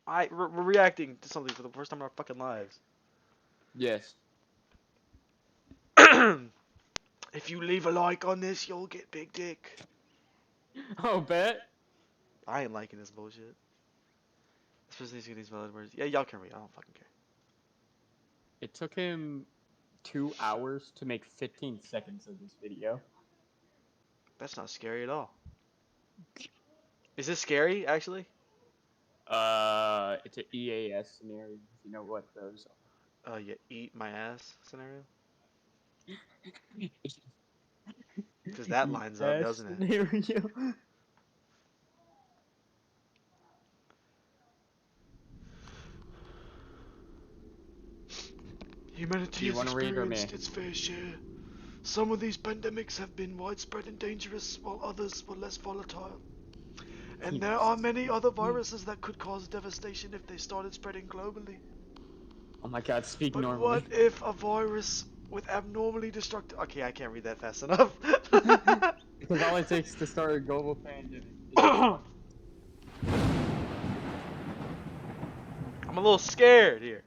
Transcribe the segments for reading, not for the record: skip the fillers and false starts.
We're reacting to something for the first time in our fucking lives. Yes. If you leave a like on this, you'll get big dick. Oh, bet. I ain't liking this bullshit. Especially these valid words. Yeah, y'all can read. I don't fucking care. It took him 2 hours to make 15 seconds of this video. That's not scary at all. Is this scary, actually? It's an EAS scenario. If you know what those You eat my ass scenario? are. Because that lines up, EAS doesn't it? scenario. Humanity has experienced its fair share. Some of these pandemics have been widespread and dangerous, while others were less volatile. And there are many other viruses that could cause devastation if they started spreading globally. Oh my god, speak But normally. what if a virus with abnormally destructive... Okay, I can't read that fast enough. Because all it takes to start a global pandemic is I'm a little scared here.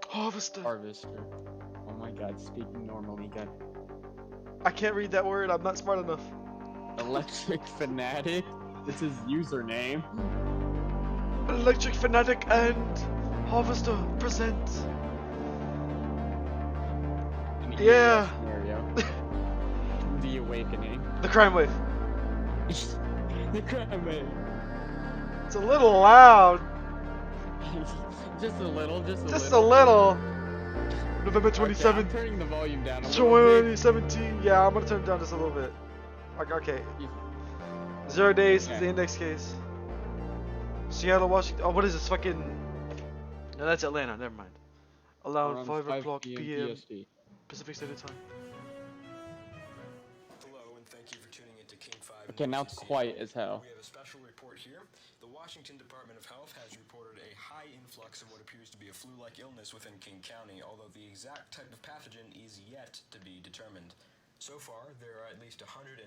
Harvester. Oh my god, speaking normally, god. I can't read that word, I'm not smart enough. Electric Fanatic? It's his username. Electric Fanatic and Harvester present. Yeah. Scenario. The Awakening. The crime wave. The crime wave. It's a little loud. Just a little. November 27th. Okay, I'm turning the volume down a little 2017. Yeah, I'm gonna turn it down just a little bit. Okay. 0 days is the index case. Seattle, Washington. Oh, what is this fucking? No, that's Atlanta. Never mind. Around 5 o'clock p.m. PST. Pacific Standard Time. Hello, and thank you for tuning into King 5. Okay, now it's quiet as hell. We have a special report here. The Washington Department of Health has reported a high influx of what appears to be a flu-like illness within King County, although the exact type of pathogen is yet to be determined. So far, there are at least 120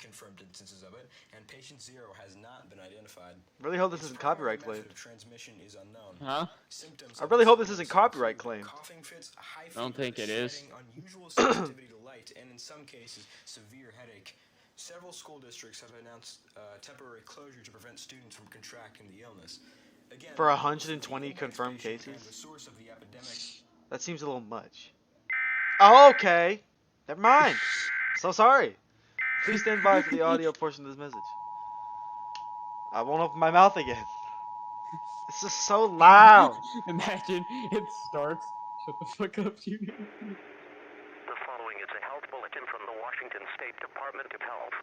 confirmed instances of it, and patient 0 has not been identified. Really hope this isn't copyright claim. Transmission is unknown. Huh? I really hope this isn't copyright claim. Coughing fits, high I don't think it is. unusual sensitivity to light, and in some cases, severe headache. Several school districts have announced temporary closure to prevent students from contracting the illness. Again, For 120 confirmed cases? the source of the epidemic. That seems a little much. Oh, okay. Never mind. So sorry. Please stand by for the audio portion of this message. I won't open my mouth again. It's just so loud. Imagine it starts. Shut the fuck up, you. The following is a health bulletin from the Washington State Department of Health.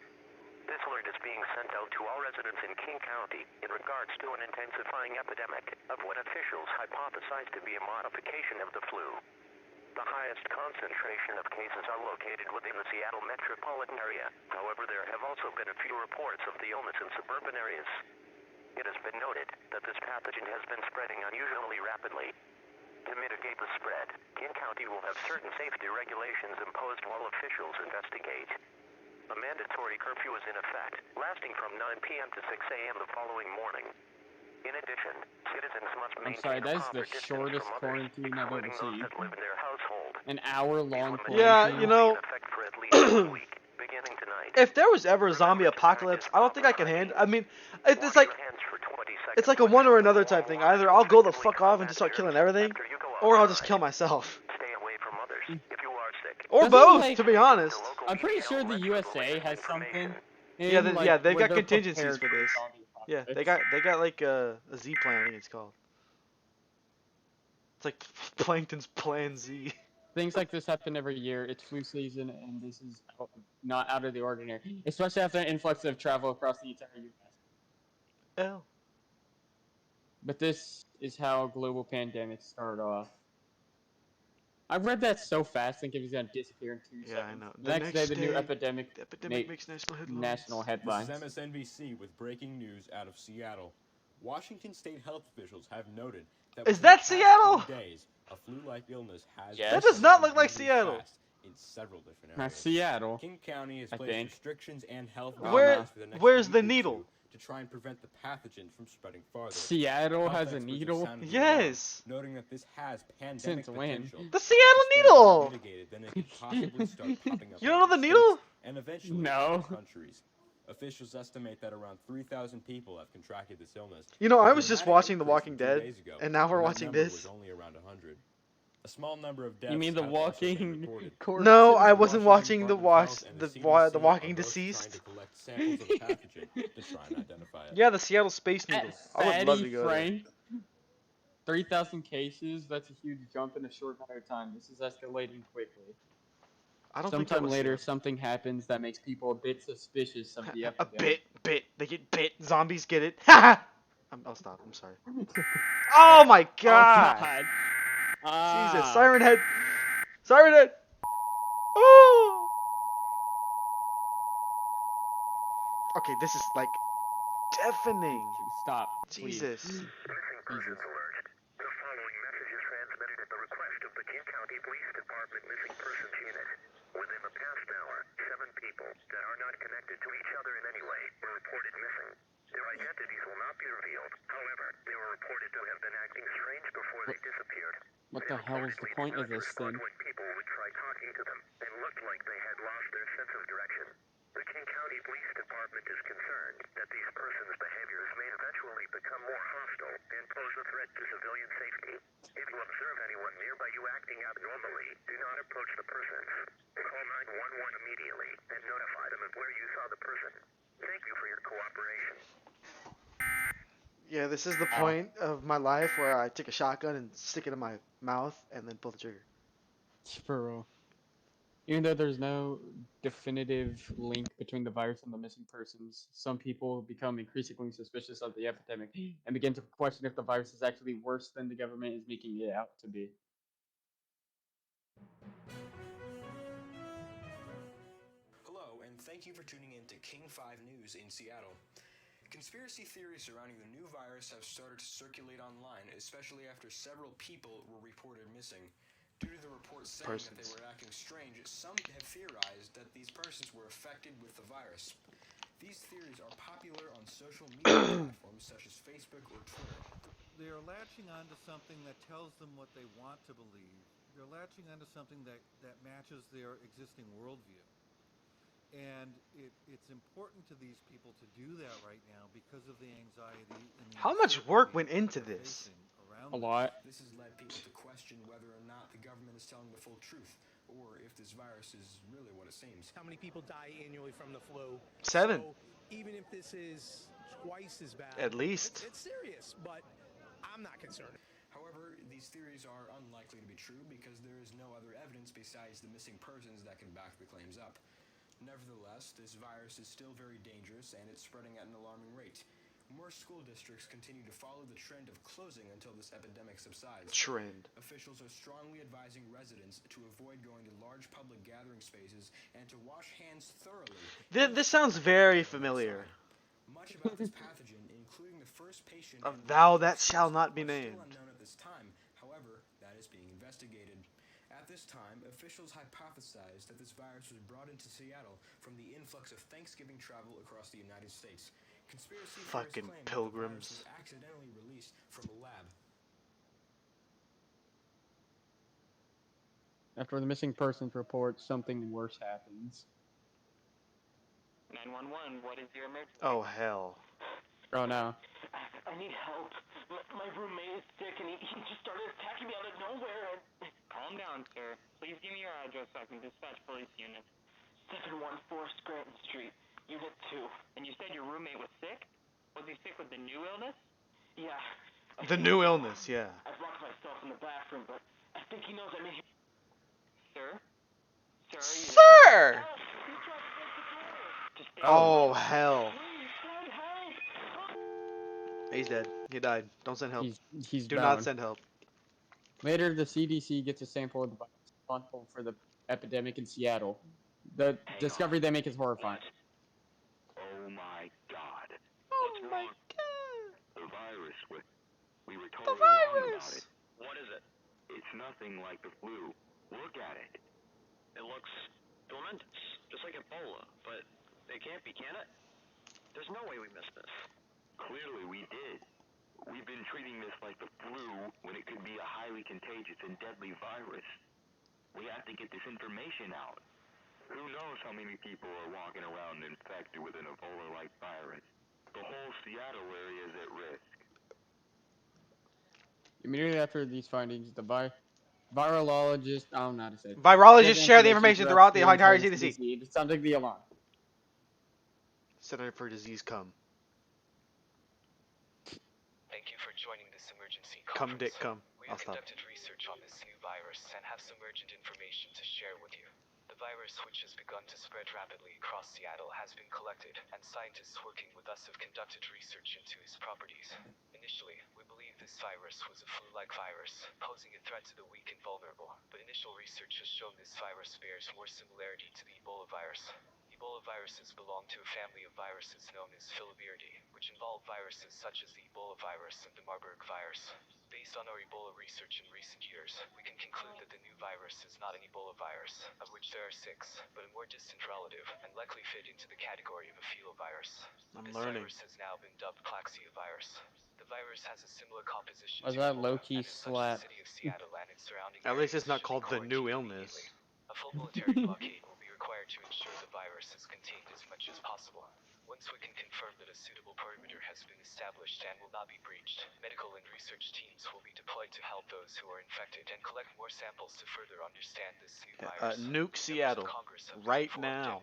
This alert is being sent out to all residents in King County in regards to an intensifying epidemic of what officials hypothesize to be a modification of the flu. The highest concentration of cases are located within the Seattle metropolitan area. However, there have also been a few reports of the illness in suburban areas. It has been noted that this pathogen has been spreading unusually rapidly. To mitigate the spread, King County will have certain safety regulations imposed while officials investigate. A mandatory curfew is in effect, lasting from 9 p.m. to 6 a.m. the following morning. In addition, citizens must maintain that is a the proper distance shortest from others, quarantine I've ever including those seen. that live in their household. An hour-long quarantine. Yeah, you know, In effect for at least 1 week, beginning tonight. if there was ever a zombie apocalypse, I don't think I can handle. I mean, it's like a one or another type thing. Either I'll go the fuck off and just start killing everything, or I'll just kill myself. Stay away from others if you are sick. Or Doesn't, both, like- to be honest. I'm pretty sure the USA has something. Yeah, they've where got they're contingencies prepared for this. zombie Yeah, apocalypse. they got like a Z plan, I think it's called. It's like Plankton's Plan Z. Things like this happen every year. It's flu season, and this is not out of the ordinary, especially after an influx of travel across the entire U.S. L. But this is how global pandemics start off. I read that so fast, thinking it was gonna disappear in 2 seconds. Yeah, I know. The next day, the new epidemic The epidemic makes national headlines. national headlines. This is MSNBC with breaking news out of Seattle. Washington state health officials have noted that Is within that the past Seattle? 2 days, a flu-like illness has Yes. That does not look like Seattle. in several different Not areas. Seattle. King County has I placed think. restrictions and health Where's guidelines for the next the week or needle? two to try and prevent the pathogen from spreading farther. Seattle Health has a experts have needle? sounded the Yes. alarm, noting that this has pandemic Since when? potential. The If Seattle spread is not Needle! mitigated, then it could possibly start popping up You in don't know other the needle? states and eventually No. other countries. Officials estimate that around 3,000 people have contracted this illness. You know, a I was just dramatic watching The increase Walking from 2 Dead, days ago, and now we're when that watching number this. was only around 100. A small number of deaths You mean the have also been walking reported. corpses? No, I The wasn't Washington watching the Department of Health and the CDC Walking are both Deceased. trying to collect samples of the pathogen to try and identify it. Yeah, the Seattle Space Needle. At I would love Fatty to go there. Frank, 3,000 cases. That's a huge jump in a short amount of time. This is escalating quickly. I don't think that Sometime was later, Seattle. something happens that makes people a bit suspicious of the A epidemic. bit. They get bit. Zombies get it. I'll stop. I'm sorry. Oh my god! Jesus, Siren Head! Siren Head! Oh! Okay, this is like deafening. Stop, please. Jesus. Missing persons alert. The following message is transmitted at the request of the King County Police Department Missing Persons Unit. Within the past hour, 7 people that are not connected to each other in any way were reported missing. Their identities will not be revealed. However, they were reported to have been acting strange before they disappeared. What the hell is the point of this thing? When people would try talking to them and looked like they had lost their sense of direction. The King County Police Department is concerned that these persons' behaviors may eventually become more hostile and pose a threat to civilian safety. If you observe anyone nearby you acting abnormally, do not approach the persons. Call 911 immediately and notify them of where you saw the person. Thank you for your cooperation. Yeah, this is the point of my life where I take a shotgun and stick it in my mouth and then pull the trigger. For real. Even though there's no definitive link between the virus and the missing persons, some people become increasingly suspicious of the epidemic and begin to question if the virus is actually worse than the government is making it out to be. Hello, and thank you for tuning in to King 5 News in Seattle. Conspiracy theories surrounding the new virus have started to circulate online, especially after several people were reported missing. Due to the reports saying that they were acting strange, some have theorized that these persons were affected with the virus. These theories are popular on social media platforms such as Facebook or Twitter. They are latching onto something that tells them what they want to believe. They're latching onto something that matches their existing worldview. And it's important to these people to do that right now because of the anxiety and the How much work went into this? A lot. This has led people to question whether or not the government is telling the full truth, or if this virus is really what it seems. How many people die annually from the flu? 7. So even if this is twice as bad, At least. it's serious, but I'm not concerned. However, these theories are unlikely to be true because there is no other evidence besides the missing persons that can back the claims up. Nevertheless, this virus is still very dangerous and it's spreading at an alarming rate. More school districts continue to follow the trend of closing until this epidemic subsides. Officials are strongly advising residents to avoid going to large public gathering spaces and to wash hands thoroughly. This sounds very familiar. Much about this pathogen, including the first patient Of thou that shall not be are still named. unknown at this time. However, that is being investigated. At this time, officials hypothesized that this virus was brought into Seattle from the influx of Thanksgiving travel across the United States. Conspiracy Fucking theorists claim pilgrims. that the virus was accidentally released from a lab. After the missing persons report, something worse happens. 911, what is your emergency? Oh hell. Oh no. I need help. My roommate is sick and he just started attacking me out of nowhere. Calm down, sir. Please give me your address so I can dispatch police units. 714 Scranton Street, Unit 2. And you said your roommate was sick? Was he sick with the new illness? Yeah. The new illness, yeah. I've locked myself in the bathroom, but I think he knows I'm in here. Sir? Sir, are you Sir! Help! He tried to break the door! Just stay Oh hell. Please, send help! He's dead. He died. Don't send help. He's Do down. not send help. Later, the CDC gets a sample of the virus responsible for the epidemic in Seattle. The discovery they make is horrifying. Oh my god. Oh my god. The virus. We were The totally wrong about virus. it. What is it? It's nothing like the flu. Look at it. It looks momentous, just like Ebola, but it can't be, can it? There's no way we missed this. to get this information out. Who knows how many people are walking around infected with an Ebola-like virus? The whole Seattle area is at risk. Immediately after these findings, the virologist, I don't know how to say it. Virologists shared share the information throughout the entire CDC. It sounds like the alarm. Center for Disease come. Thank you for joining this emergency Come, conference. Dick, come. We I'll have stop. conducted research on this new virus and have some urgent information to share with you. The virus, which has begun to spread rapidly across Seattle, has been collected, and scientists working with us have conducted research into its properties. Initially, we believe this virus was a flu-like virus, posing a threat to the weak and vulnerable, but initial research has shown this virus bears more similarity to the Ebola virus. Ebola viruses belong to a family of viruses known as Filibiridae, which involve viruses such as the Ebola virus and the Marburg virus. Based on our Ebola research in recent years, we can conclude that the new virus is not an Ebola virus, of which there are 6, but a more distant relative, and likely fit into the category of a filovirus. This virus has now been dubbed Plaxiavirus. The virus has a similar composition to that Ebola, low-key and as such, slap? the city of Seattle and its surrounding At least areas it's not should be called the new quarantined illness. immediately. A full military blockade will be required to ensure the virus is contained as much as possible. Once we can confirm that a suitable perimeter has been established and will not be breached, medical and research teams will be deployed to help those who are infected and collect more samples to further understand this new virus. Nuke Seattle right now.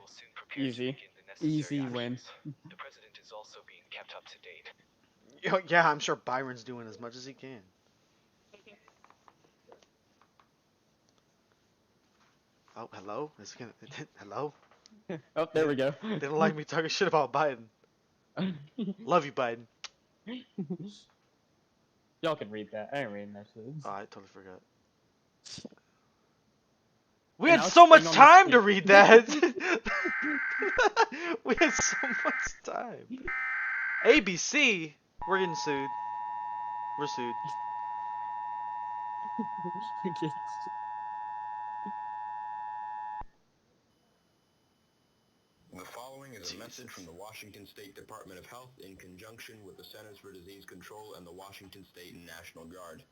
Easy. Easy win. The president is also being kept up to date. Yeah, I'm sure Byron's doing as much as he can. Oh, hello? Hello? Oh, there we go. They don't like me talking shit about Biden. Love you, Biden. Y'all can read that. I ain't reading that shit. Oh, I totally forgot. We had so much time to read that. We had so much time. ABC, we're getting sued. We're sued. The following is a message from the Washington State Department of Health in conjunction with the Centers for Disease Control and the Washington State National Guard.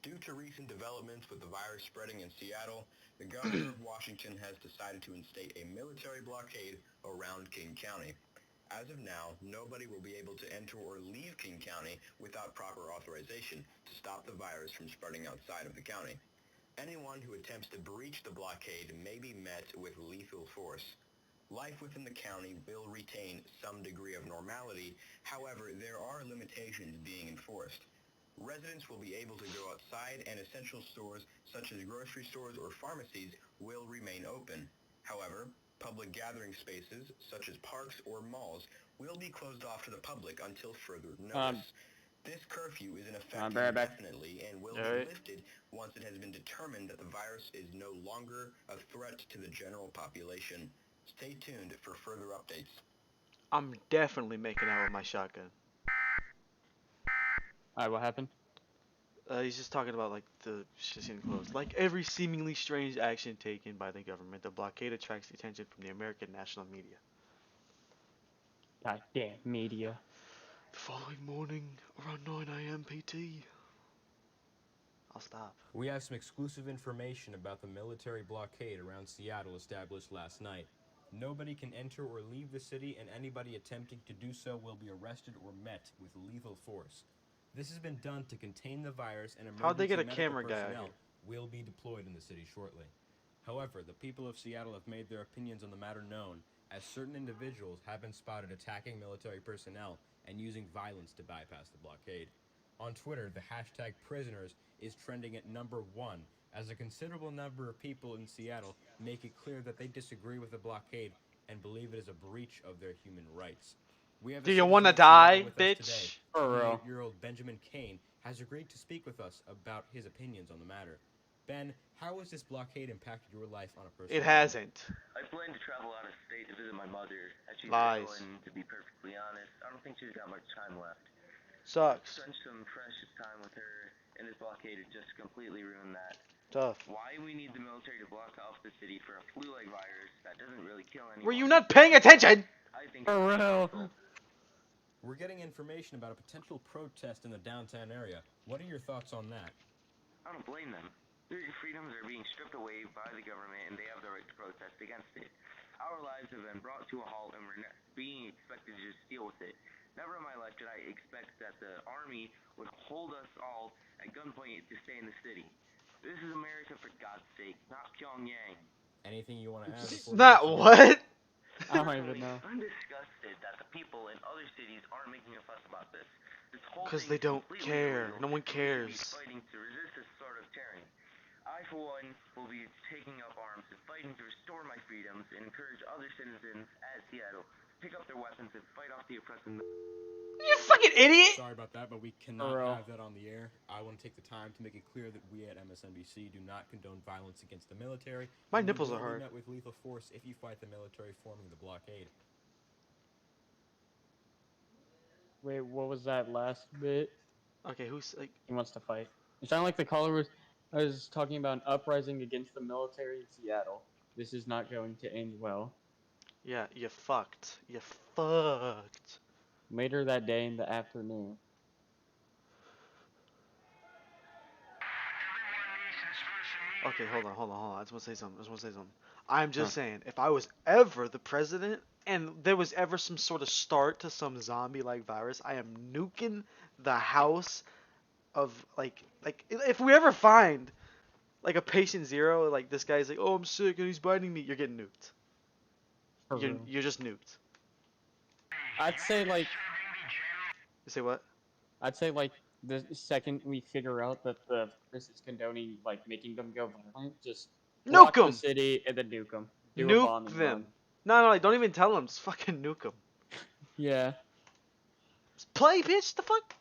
Due to recent developments with the virus spreading in Seattle, the governor of Washington has decided to instate a military blockade around King County. As of now, nobody will be able to enter or leave King County without proper authorization to stop the virus from spreading outside of the county. Anyone who attempts to breach the blockade may be met with lethal force. Life within the county will retain some degree of normality. However, there are limitations being enforced. Residents will be able to go outside, and essential stores such as grocery stores or pharmacies will remain open. However, public gathering spaces such as parks or malls will be closed off to the public until further notice. This curfew is in effect indefinitely and will be lifted once it has been determined that the virus is no longer a threat to the general population. Stay tuned for further updates. I'm definitely making out with my shotgun. Alright, what happened? He's just talking about like the shit's getting closed. Like every seemingly strange action taken by the government, the blockade attracts the attention from the American national media. Goddamn media. The following morning, around 9 AM PT. I'll stop. We have some exclusive information about the military blockade around Seattle established last night. Nobody can enter or leave the city, and anybody attempting to do so will be arrested or met with lethal force. This has been done to contain the virus, and how'd they get a medical camera guy out personnel here? will be deployed in the city shortly. However, the people of Seattle have made their opinions on the matter known, as certain individuals have been spotted attacking military personnel and using violence to bypass the blockade. On Twitter, the hashtag prisoners is trending at number 1, as a considerable number of people in Seattle make it clear that they disagree with the blockade and believe it is a breach of their human rights. We have Do you want to die, bitch? 28-year-old Benjamin Kane has agreed to speak with us about his opinions on the matter. Ben, how has this blockade impacted your life on a personal It hasn't. I plan to travel out of state to visit my mother, as she's Lies. ill, and to be perfectly honest, I don't think she's got much time left. Sucks. Spent some precious time with her, and this blockade has just completely ruined that. Tough. Why we need the military to block off the city for a flu-like virus that doesn't really kill anyone? Were you not paying attention? I think For real. We're getting information about a potential protest in the downtown area. What are your thoughts on that? I don't blame them. Their freedoms are being stripped away by the government, and they have the right to protest against it. Our lives have been brought to a halt, and we're being expected to just deal with it. Never in my life did I expect that the army would hold us all at gunpoint to stay in the city. This is America, for God's sake, not Pyongyang. Anything you want to add before Not we what? I don't even know. I'm disgusted that the people in other cities aren't making a fuss about this. This whole Because thing they is don't completely care. illegal, No one and we should be cares. fighting to resist this sort of tyranny. I, for one, will be taking up arms and fighting to restore my freedoms and encourage other citizens at Seattle to pick up their weapons and fight off the oppressive. You fucking idiot! Sorry about that, but we cannot real. have that on the air. I want to take the time to make it clear that we at MSNBC do not condone violence against the military. My and you nipples will are be hard. met with lethal force if you fight the military forming the blockade. Wait, what was that last bit? Okay, who's like? He wants to fight. It sounded like the caller was talking about an uprising against the military in Seattle. This is not going to end well. Yeah, you fucked. You fucked. Later that day in the afternoon. Okay, hold on. I just want to say something. I'm just saying, if I was ever the president and there was ever some sort of start to some zombie-like virus, I am nuking the house of like if we ever find like a patient zero, like this guy's like, oh, I'm sick and he's biting me, you're getting nuked. You're just nuked. I'd say like You say what? I'd say like the second we figure out that the virus is condoning like making them go violent, just block Nuke the 'em! city and then nuke them. Do a Nuke bombing them. run. No, like, don't even tell them. Just fucking nuke them. Yeah. Just play, bitch. The fuck?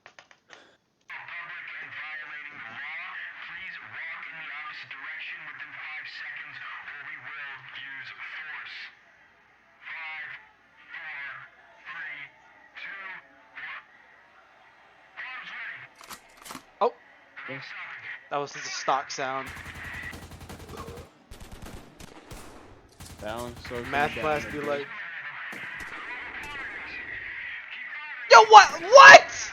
Oh. That was just a stock sound. Down, so Math down, class be okay. like, yo, what?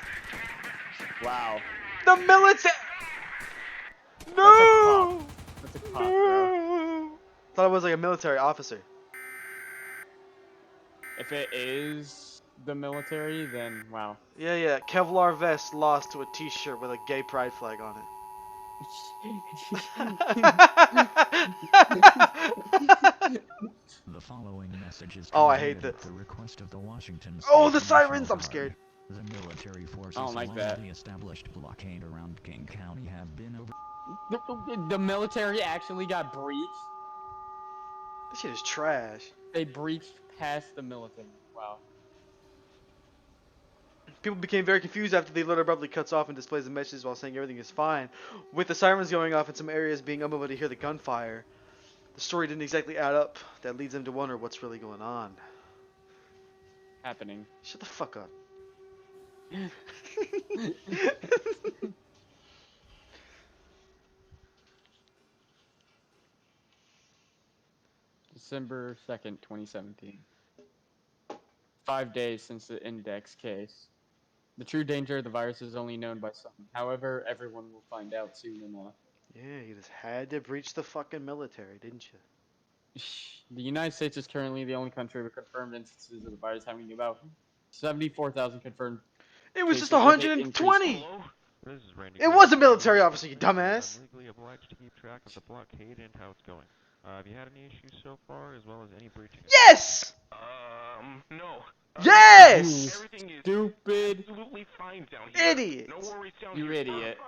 Wow. The military. No. That's a cop, bro. Thought it was like a military officer. If it is the military, then wow. Yeah. Kevlar vest lost to a T-shirt with a gay pride flag on it. The following message is Oh, I hate transmitted this. at the request of the Washington Oh, the State sirens! National I'm scared. Guard. The military forces I don't like along that. the established blockade around King County have been over. The military actually got breached. This shit is trash. They breached past the military. Wow. People became very confused after the alert abruptly cuts off and displays the messages while saying everything is fine. With the sirens going off in some areas being unable to hear the gunfire, the story didn't exactly add up. That leads them to wonder what's really going on. Happening. Shut the fuck up. December 2nd, 2017. 5 days since the index case. The true danger of the virus is only known by some. However, everyone will find out soon enough. Yeah, you just had to breach the fucking military, didn't you? The United States is currently the only country with confirmed instances of the virus, having about 74,000 confirmed. It was just cases with an 120! increase. This is Randy. It was a military officer, you dumbass! I'm legally obliged to keep track of the blockade and how it's going. Have you had any issues so far, as well as any breaching? Yes! No. Yes! Everything is Stupid absolutely fine down here. Idiot! No worries down You here. idiot.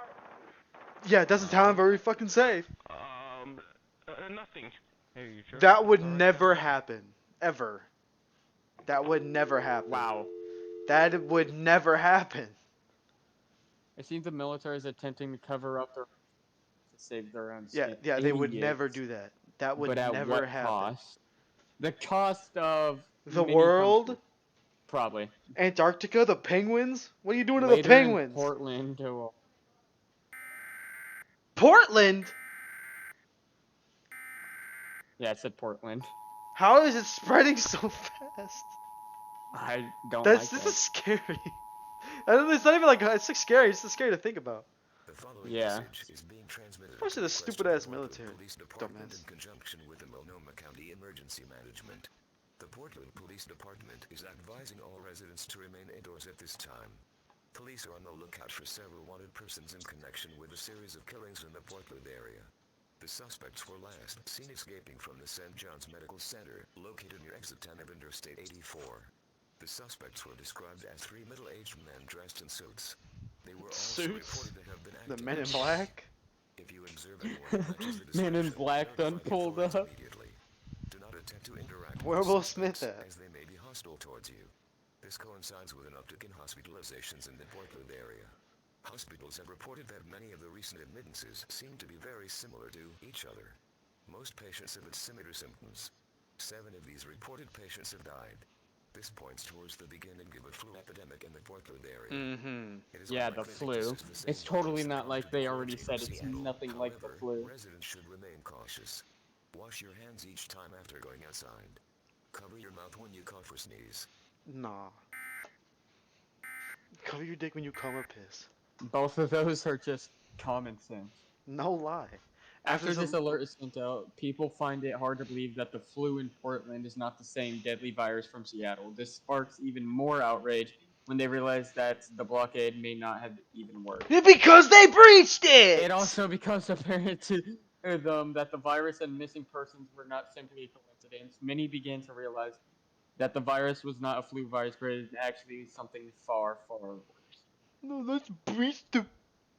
Yeah, it doesn't sound very fucking safe. Nothing. Hey, you sure? That would never happen. Ever. That would never happen. Wow. That would never happen. It seems the military is attempting to cover up their to save their own Yeah, skin. yeah, they would Idiots. never do that. That would But at never what happen. cost? The cost of The many world? countries. Probably. Antarctica? The penguins? What are you doing to Later the penguins? in Portland. Portland? Yeah, it said Portland. How is it spreading so fast? I don't This like is scary. It's not even like, it's like scary, it's just scary to think about. The following Yeah. message is being transmitted. Especially the stupid ass military. Police Department Dumbass. in conjunction with the Multnomah County Emergency Management. The Portland Police Department is advising all residents to remain indoors at this time. Police are on the lookout for several wanted persons in connection with a series of killings in the Portland area. The suspects were last seen escaping from the St. John's Medical Center, located near exit 10 of Interstate 84. The suspects were described as three middle-aged men dressed in suits. They were also Suits? reported to have been The acting Men in as Black? If you observe anyone who matches the Man in description, Black done notify the pulled authorities up. immediately. Do not attempt to interact Where with Will the Smith suspects, at? as they may be hostile towards you. This coincides with an uptick in hospitalizations in the Portland area. Hospitals have reported that many of the recent admittances seem to be very similar to each other. Most patients have similar symptoms. 7 of these reported patients have died. This points towards the beginning of a flu epidemic in the Portland area. Mm-hmm. Yeah, the flu. It's totally not like they already said. It's nothing like the flu. Residents should remain cautious. Wash your hands each time after going outside. Cover your mouth when you cough or sneeze. Nah. Cover your dick when you come or piss. Both of those are just common sense. No lie. After this alert is sent out, people find it hard to believe that the flu in Portland is not the same deadly virus from Seattle. This sparks even more outrage when they realize that the blockade may not have even worked. Because they breached it! It also becomes apparent to them that the virus and missing persons were not simply a coincidence. Many began to realize that the virus was not a flu virus, but it is actually something far, far worse. No, let's breach the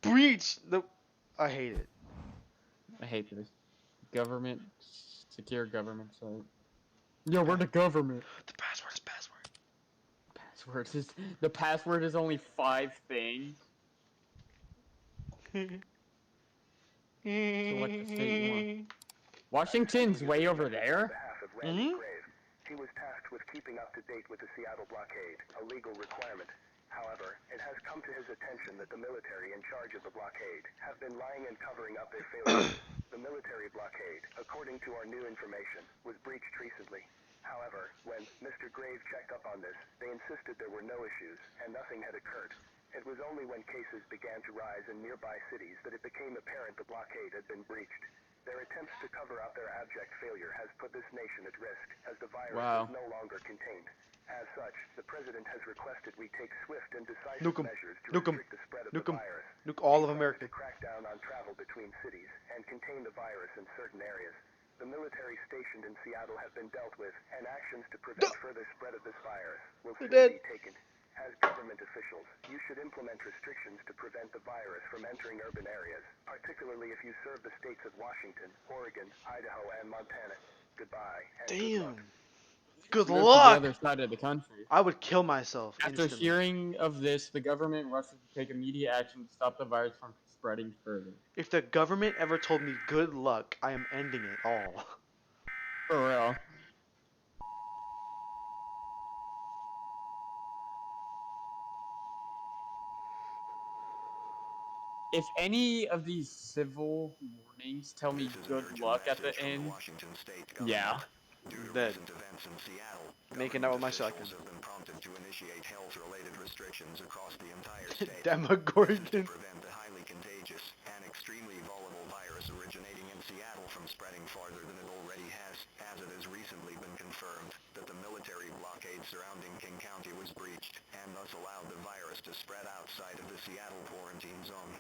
breach. The I hate it. I hate this. Government, secure government site. Yo, we're the government. The password is password. The password is only 5 things. Select the state you want. Washington's way over there? Mm-hmm. He was tasked with keeping up to date with the Seattle blockade, a legal requirement. However, it has come to his attention that the military in charge of the blockade have been lying and covering up their failures. The military blockade, according to our new information, was breached recently. However, when Mr. Grave checked up on this, they insisted there were no issues and nothing had occurred. It was only when cases began to rise in nearby cities that it became apparent the blockade had been breached. Their attempts to cover up their abject failure has put this nation at risk, as the virus is no longer contained. As such, the President has requested we take swift and decisive measures to restrict the spread of the virus. Nuke all of America. To crack down on travel between cities and contain the virus in certain areas. The military stationed in Seattle have been dealt with, and actions to prevent further spread of this virus will soon be taken. As government officials, you should implement restrictions to prevent the virus from entering urban areas, particularly if you serve the states of Washington, Oregon, Idaho, and Montana. Goodbye. And damn. Good Good Move luck. to the other side of the country. I would kill myself. After instantly. hearing of this, the government rushes to take immediate action to stop the virus from spreading further. If the government ever told me good luck, I am ending it all. For real. If any of these civil warnings tell me good luck at the end, yeah. Dead. Making out with my shotgun. Have been prompted to initiate health-related restrictions across the entire state. Demogorgon. To prevent the highly contagious and extremely volatile virus originating in Seattle from spreading farther than it already has, as it has recently been confirmed that the military blockade surrounding King County was breached, and thus allowed the virus to spread outside of the Seattle quarantine zone.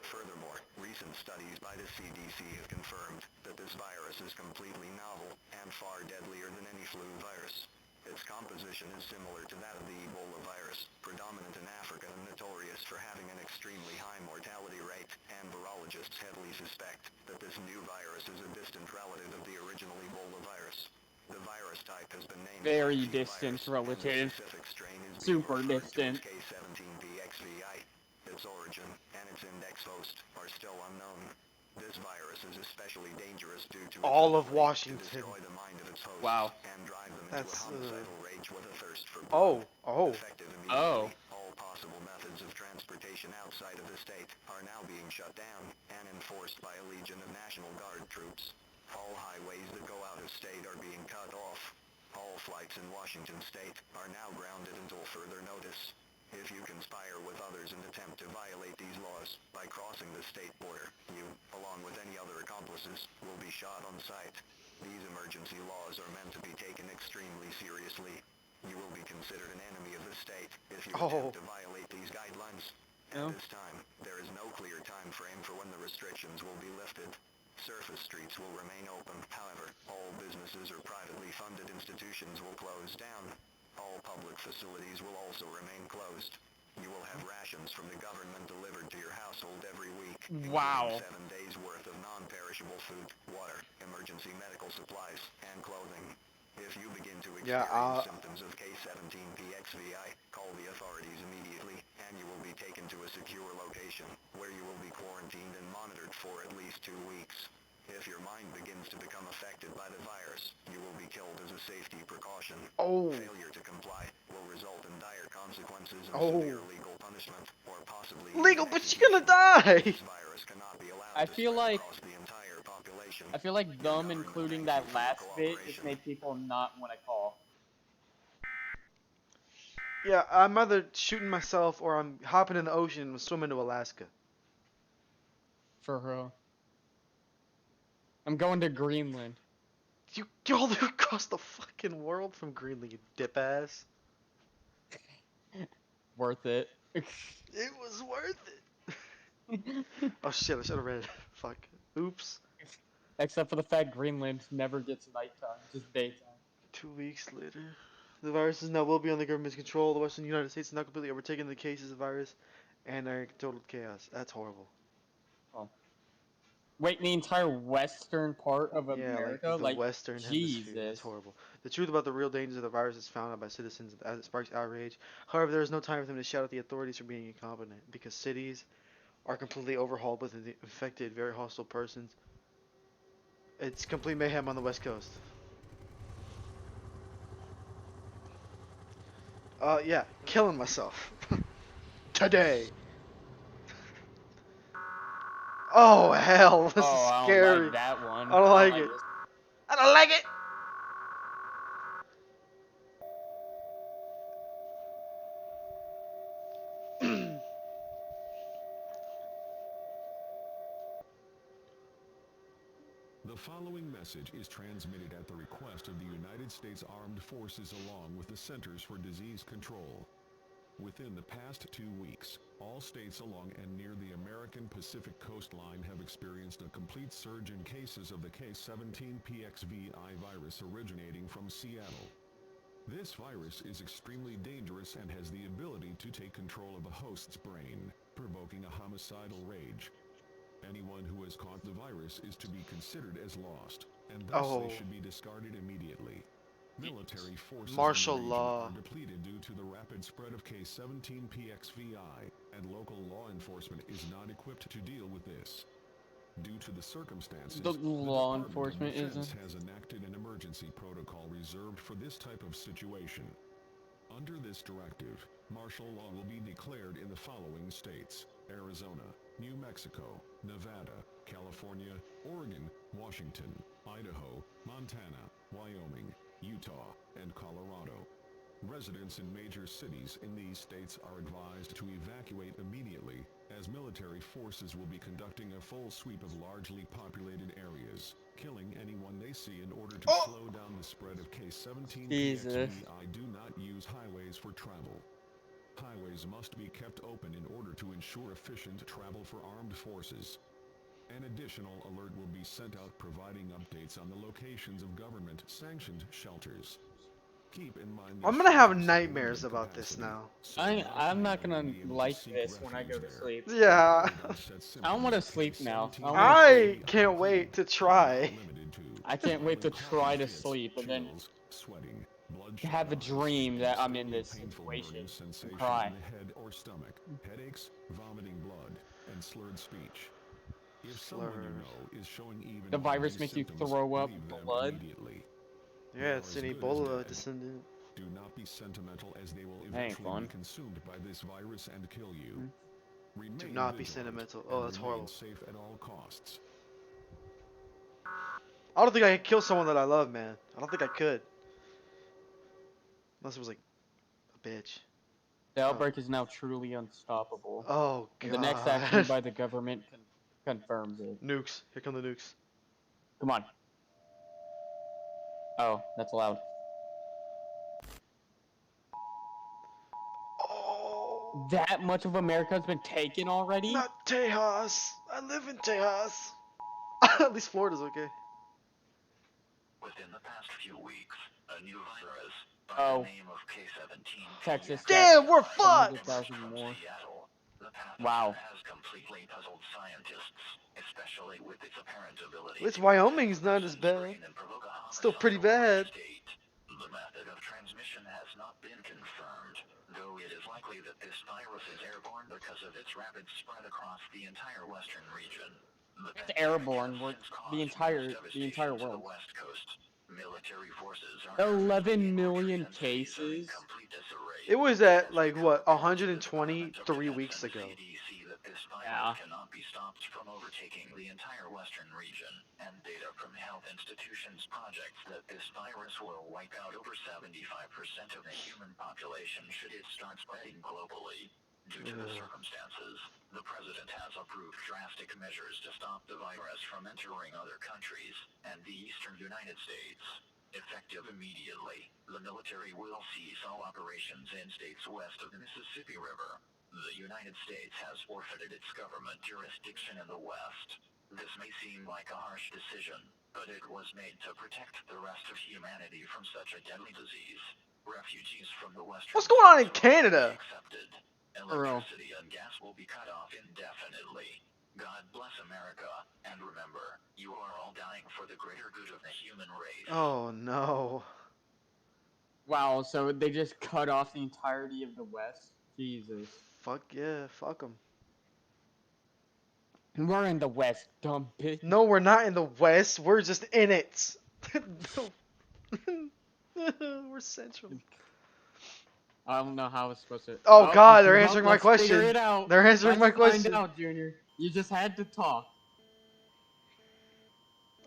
Furthermore, recent studies by the CDC have confirmed that this virus is completely novel and far deadlier than any flu virus. Its composition is similar to that of the Ebola virus, predominant in Africa and notorious for having an extremely high mortality rate, and virologists heavily suspect that this new virus is a distant relative of the original Ebola virus. The virus type has been named very distant relative. Super distant. K17BXVI. Its origin and its index host are still unknown. This virus is especially dangerous due to all of Washington. To destroy the mind of its hosts wow. and drive them into a homicidal rage with a thirst for Oh. blood. Effective immediately, all possible methods of transportation outside of the state are now being shut down and enforced by a legion of National Guard troops. All highways that go out of state are being cut off. All flights in Washington state are now grounded until further notice. If you conspire with others and attempt to violate these laws by crossing crossing the state border. You, along with any other accomplices, will be shot on sight. These emergency laws are meant to be taken extremely seriously. You will be considered an enemy of the state if you attempt to violate these guidelines. At this time, there is no clear time frame for when the restrictions will be lifted. Surface streets will remain open. However, all businesses or privately funded institutions will close down. All public facilities will also remain closed. You will have rations from the government delivered to your household every week, including 7 days worth of non-perishable food, water, emergency medical supplies, and clothing. If you begin to experience symptoms of K17PXVI, call the authorities immediately, and you will be taken to a secure location, where you will be quarantined and monitored for at least 2 weeks. If your mind begins to become affected by the virus, you will be killed as a safety precaution. Failure to comply will result in dire consequences and severe legal punishment, or possibly legal, but you're gonna die. This virus cannot be allowed I to feel spread like across the entire population. I feel like them including that last bit just made people not want to call. Yeah, I'm either shooting myself or I'm hopping in the ocean and swimming to Alaska. For real. I'm going to Greenland. You all the way across the fucking world from Greenland, you dip ass. Worth it. It was worth it. Oh shit, I should have read it. Fuck. Oops. Except for the fact Greenland never gets nighttime, just daytime. 2 weeks later. The virus is now will be under government's control. The Western United States is now completely overtaken the cases of the virus and are in total chaos. That's horrible. Oh. Wait, the entire western part of America? Like the Western Hemisphere. That's Jesus. horrible. The truth about the real dangers of the virus is found out by citizens as it sparks outrage. However, there is no time for them to shout at the authorities for being incompetent, because cities are completely overhauled with infected, very hostile persons. It's complete mayhem on the West Coast. Yeah, killing myself. Today. Oh, hell, this is scary. I don't like that one. I don't like it. I don't like it! The following message is transmitted at the request of the United States Armed Forces along with the Centers for Disease Control. Within the past 2 weeks, all states along and near the American Pacific coastline have experienced a complete surge in cases of the K17PXVI virus originating from Seattle. This virus is extremely dangerous and has the ability to take control of a host's brain, provoking a homicidal rage. Anyone who has caught the virus is to be considered as lost, and thus they should be discarded immediately. Military forces martial in the region law are depleted due to the rapid spread of K17PXVI, and local law enforcement is not equipped to deal with this. Due to the circumstances, the law Department enforcement of Defense isn't. has enacted an emergency protocol reserved for this type of situation. Under this directive, martial law will be declared in the following states: Arizona, New Mexico, Nevada, California, Oregon, Washington, Idaho, Montana, Wyoming, Utah, and Colorado. Residents in major cities in these states are advised to evacuate immediately, as military forces will be conducting a full sweep of largely populated areas, killing anyone they see in order to slow down the spread of K17PXVI. Do not use highways for travel. Highways must be kept open in order to ensure efficient travel for armed forces. An additional alert will be sent out providing updates on the locations of government-sanctioned shelters. Keep in mind I'm gonna have nightmares about this now. I'm not gonna like this when I go to sleep. Yeah. I don't want to sleep now. I can't wait to try. I can't wait to try to sleep and then have a dream that I'm in this situation and cry. In the head or stomach, headaches, vomiting blood, and slurred speech. If someone you know is showing even the virus makes you throw up blood. Yeah, it's an Ebola descendant. Do not be sentimental, as they will eventually be consumed by this virus and kill you. Do not be sentimental. Oh, that's horrible. Safe at all costs. I don't think I could kill someone that I love, man. I don't think I could. Unless it was like a bitch. The outbreak is now truly unstoppable. Oh And god. the next action by the government confirms it. Nukes. Here come the nukes. Come on. Oh, that's loud. Oh. That much of America has been taken already? Not Tejas. I live in Tejas. At least Florida's okay. Within the past few weeks, a new virus by the name of K17 Texas. Damn, we're fucked! More. The Wow. has completely puzzled scientists, especially with its apparent ability At least Wyoming's not as bad. Still pretty bad. The method of transmission has not been confirmed, though it is likely that this virus is airborne because of its rapid spread across the entire western region. It's airborne. The entire world. West Coast. Military forces are 11 million cases. It was at like what 120 3 weeks ago. Yeah. Cannot be stopped from overtaking the entire western region, and data from health institutions projects that this virus will wipe out over 75% of the human population should it start spreading globally. Due to the circumstances, the president has approved drastic measures to stop the virus from entering other countries and the eastern United States. Effective immediately, the military will cease all operations in states west of the Mississippi River. The United States has forfeited its government jurisdiction in the West. This may seem like a harsh decision, but it was made to protect the rest of humanity from such a deadly disease. Refugees from the Western What's going on in Canada? accepted. Electricity and gas will be cut off indefinitely. God bless America, and remember, you are all dying for the greater good of the human race. Oh no. Wow, so they just cut off the entirety of the West? Jesus. Fuck yeah, fuck them. We're in the West, dumb bitch. No, we're not in the West. We're just in it. We're central. I don't know how it's supposed to. Oh god, they're well, answering my let's question. Figure it out. They're answering my Let's question. Find out, Junior. You just had to talk.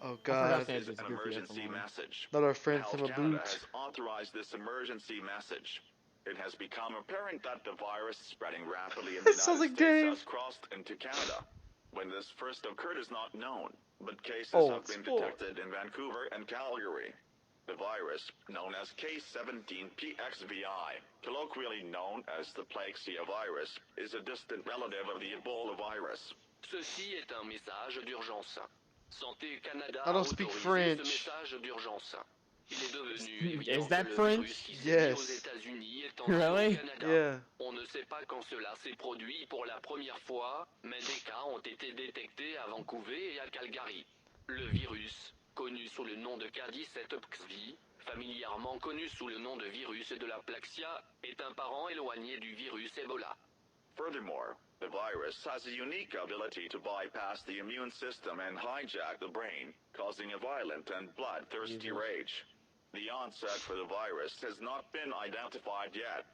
Oh god. This is an emergency message. Not our friend Health from a Canada boot. has authorized this emergency message. It has become apparent that the virus spreading rapidly in the Sounds United like States Dave. has crossed into Canada. When this first occurred is not known, but cases Oh, have been it's full. detected in Vancouver and Calgary. The virus, known as K17PXVI, colloquially known as the Plaxiavirus, is a distant relative of the Ebola virus. Ceci est un message d'urgence. Santé Canada I a don't speak autorisé French. ce message d'urgence. Il est devenu évident Is that que le French? virus qui sévit aux Yes. États-Unis est Really? entré au Canada. Yeah. On ne sait pas quand cela s'est produit pour la première fois, mais des cas ont été détectés à Vancouver et à Calgary. Le virus, connu sous le nom de K17PXV, familièrement connu sous le nom de virus de la Plaxia, est un parent éloigné du virus Ebola. Furthermore, the virus has a unique ability to bypass the immune system and hijack the brain, causing a violent and bloodthirsty rage. The onset for the virus has not been identified yet.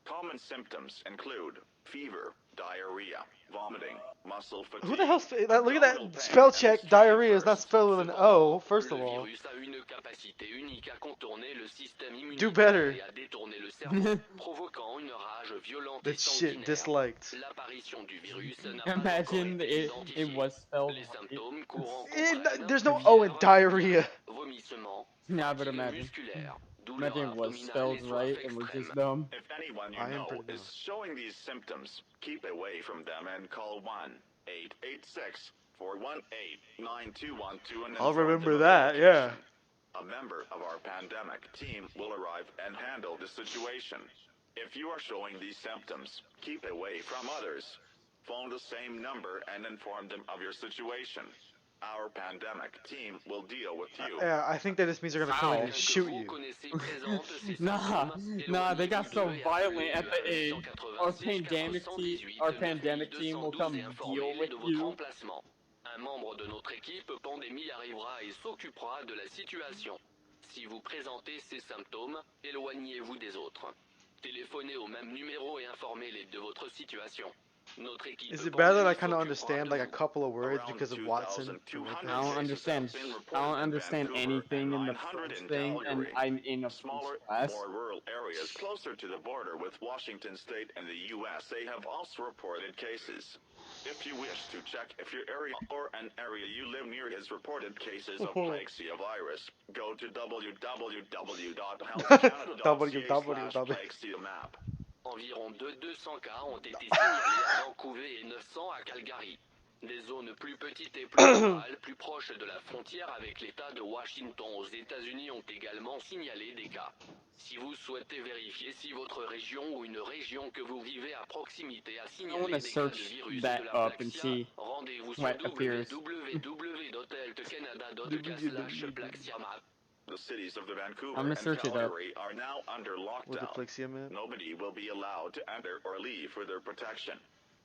Common symptoms include fever, diarrhea, vomiting, muscle fatigue. Who the hell? Look at that spell check. Diarrhea is not spelled with an O. First of all. Le virus a une capacité unique à contourner le système immunitaire Do better. et à détourner le cerveau, provoquant une rage violente et That shit sanguinaire. disliked. L'apparition du virus n'a pas Imagine encore été it identifiée. was spelled. Les symptômes courants There's no O in diarrhea. vomissements, Yeah, but fatigue imagine. musculaire, douleur Imagine it was abdominale spelled et soif right and we're extrême. just dumb. If anyone you I am know pretty is showing these symptoms, keep away from them and call 1-886-418-9212 and I'll inform remember them of that, the yeah. location. A member of our pandemic team will arrive and handle the situation. If you are showing these symptoms, keep away from others. Phone the same number and inform them of your situation. Our pandemic team will deal with you. Yeah, I think that just means they're gonna come in and shoot you. Nah, they got so violent at the end. Our pandemic team will come deal with you. Un membre de notre équipe pandémie arrivera et s'occupera de la situation. Si vous présentez ces symptômes, éloignez-vous des autres. Téléphonez au même numéro et informez-les de votre situation. Notre équipe Is it pendant bad that I le kind of s'occupera understand de like a vous. couple of words Around because of Watson? From like 2,200 I don't cases understand. have been I reported don't in understand Vancouver anything and in the 900 French in thing, and Calgary. I'm in a French Smaller, class. more rural areas closer to the border with Washington State and the USA have also reported cases. If you wish to check if your area or an area you live near has reported cases of Plaxiavirus, go to www.healthcanada.ca/Plaxiamap. Environ 200 cas ont été signalés à Vancouver et 900 à Calgary. Des zones plus petites et plus rurales, plus proches de la frontière avec l'État de Washington aux États-Unis ont également signalé des cas. Si vous souhaitez vérifier si votre région ou une région que vous vivez à proximité a I signalé want to des cas de search virus that de la up and Plaxia, see rendez-vous sur what appears. www.healthcanada.ca/Plaxiamap. The cities of the I'm Vancouver gonna and search it up. Calgary are now under With the lockdown. Plaxiamap? Nobody will be allowed to enter or leave for their protection.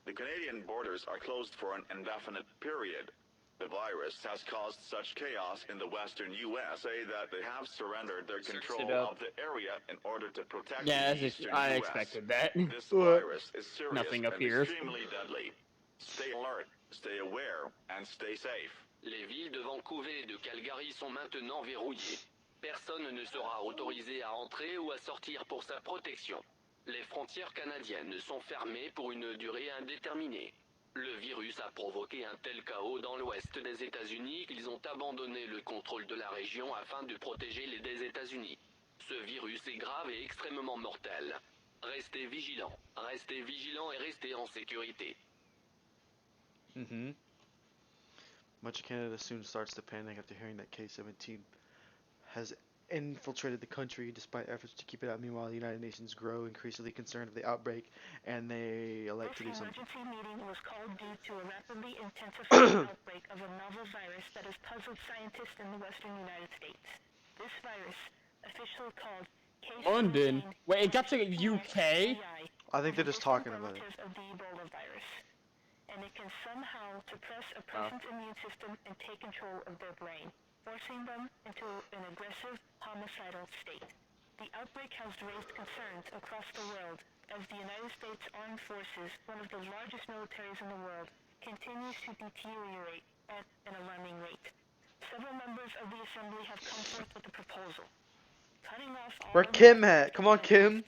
The Canadian borders are closed for an indefinite period. The virus has caused such chaos in the western USA that they have surrendered their control of the area in order to protect Yeah, the eastern I US. expected that. This virus is serious Nothing and appears. extremely deadly. Stay alert, stay aware, and stay safe. Les villes de Vancouver et de Calgary sont maintenant verrouillées. Personne ne sera autorisé à entrer ou à sortir pour sa protection. Les frontières canadiennes sont fermées pour une durée indéterminée. Le virus a provoqué un tel chaos dans l'ouest des États-Unis qu'ils ont abandonné le contrôle de la région afin de protéger les des États-Unis. Ce virus est grave et extrêmement mortel. Restez vigilants et restez en sécurité. Mm-hmm. Much of Canada soon starts to panic after hearing that K-17 has infiltrated the country despite efforts to keep it out. Meanwhile, the United Nations grow increasingly concerned of the outbreak, and they elect to do something. This emergency meeting was called due to a rapidly intensifying outbreak of a novel virus that has puzzled scientists in the western United States. This virus, officially called London. Wait, it got to UK? I think they're just talking about it. of the Ebola virus, and it can somehow suppress a person's immune system and take control of their brain, forcing them into an aggressive, homicidal state. The outbreak has raised concerns across the world as the United States Armed Forces, one of the largest militaries in the world, continues to deteriorate at an alarming rate. Several members of the Assembly have come forth with a proposal. Cutting off all Where Kim at? Come on, Kim.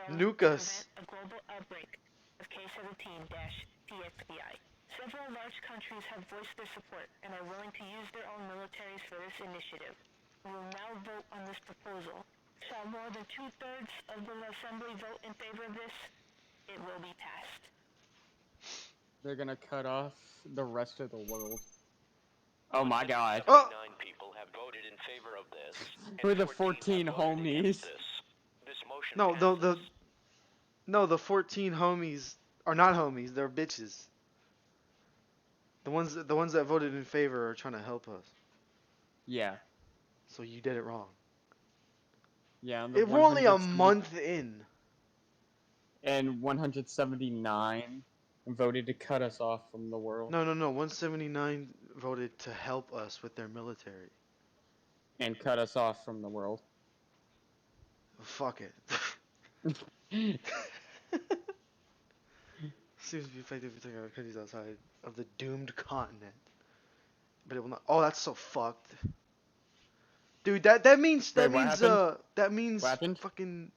Nuke us. A global outbreak of K17-TXBI. Several large countries have voiced their support and are willing to use their own militaries for this initiative. We will now vote on this proposal. Shall more than 2/3 of the Assembly vote in favor of this? It will be passed. They're gonna cut off the rest of the world. Oh my god. Oh! 9 people have voted in favor of this. Who are the 14 homies? This motion No, the 14 homies are not homies. They're bitches. The ones that voted in favor are trying to help us. Yeah. So you did it wrong. Yeah. We're only a month in. And 179 voted to cut us off from the world. No. 179 voted to help us with their military. And cut us off from the world. Fuck it. Seems to be effective for taking our countries outside of the doomed continent. But it will not. Oh, that's so fucked. Dude, that means what happened? Fucking.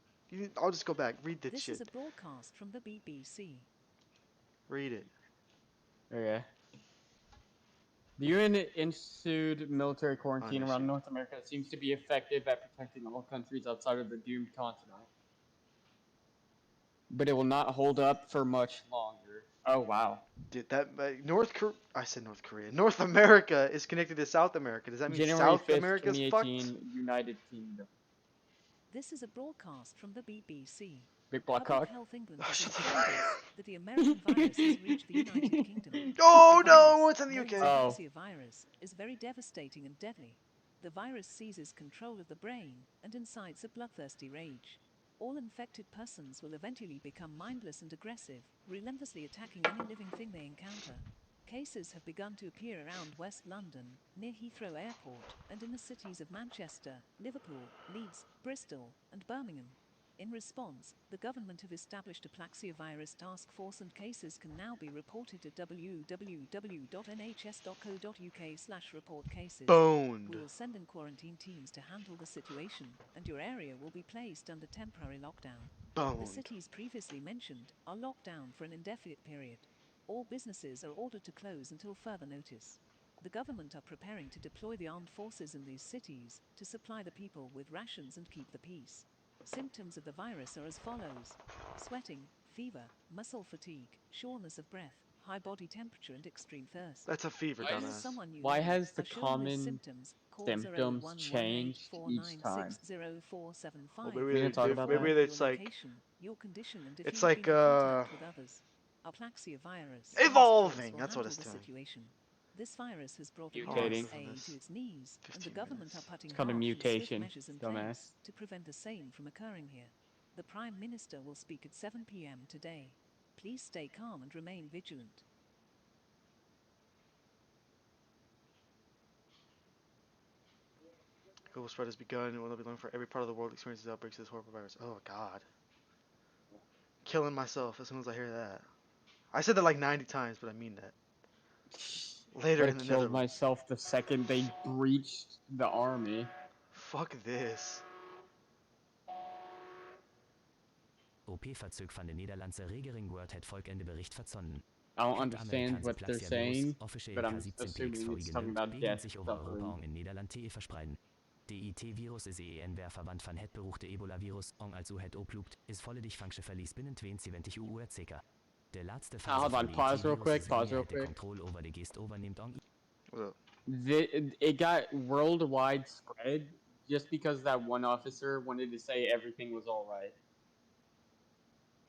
I'll just go back. Read this shit. This is a broadcast from the BBC. Read it. Okay. The UN instituted military quarantine around North America seems to be effective at protecting all countries outside of the doomed continent. But it will not hold up for much longer. Oh, wow. Dude, North Korea. North America is connected to South America. Does that mean January South 5th, America's 2018, fucked? United Kingdom. This is a broadcast from the BBC. Big Black Public Cock. Health England has informed us that the American virus has reached the United Kingdom. Oh The no, virus, it's in the known UK. as Oh. Plaxiavirus, is very devastating and deadly. The virus seizes control of the brain and incites a bloodthirsty rage. All infected persons will eventually become mindless and aggressive, relentlessly attacking any living thing they encounter. Cases have begun to appear around West London, near Heathrow Airport, and in the cities of Manchester, Liverpool, Leeds, Bristol, and Birmingham. In response, the government have established a Plaxiavirus task force and cases can now be reported at www.nhs.co.uk/report-cases. Boned. We will send in quarantine teams to handle the situation, and your area will be placed under temporary lockdown. Boned. The cities previously mentioned are locked down for an indefinite period. All businesses are ordered to close until further notice. The government are preparing to deploy the armed forces in these cities to supply the people with rations and keep the peace. Symptoms of the virus are as follows: sweating, fever, muscle fatigue, shortness of breath, high body temperature and extreme thirst. That's a fever, dumbass. Why has the common symptoms changed each time? Well, We can talk about maybe that. it's like your condition and if it's you've like been in contact with others. Our Plaxiavirus evolving. That's what it's the doing. situation. This virus has brought the Mutating. USA to its knees, and the government are putting It's called a harsh and mutation, swift measures in dumbass. place to prevent the same from occurring here. The Prime Minister will speak at 7 p.m. today. Please stay calm and remain vigilant. Global spread has begun and will not be long for every part of the world experiences outbreaks of this horrible virus. Oh god. Killing myself as soon as I hear that. I said that like 90 times, but I mean that. Later I in the killed Netherlands. myself the second they breached the army. Fuck this. OP-Verzug van de Nederlandse regering wordt het volgende bericht verzonnen. I don't understand what they're saying, but I'm assuming it's talking about death zich over Europa suffering. en in Nederland te verspreiden. DIT-virus is EEN verwant van het beruchte Ebola-virus, ong also het oploopt, is volledig functie verlies binnen 72 uur zeker. De laatste fase Hold on, van pause real DIT-virus quick, is pause wanneer real het de quick. controle over de geest overneemt ong... It got worldwide spread just because that one officer wanted to say everything was alright.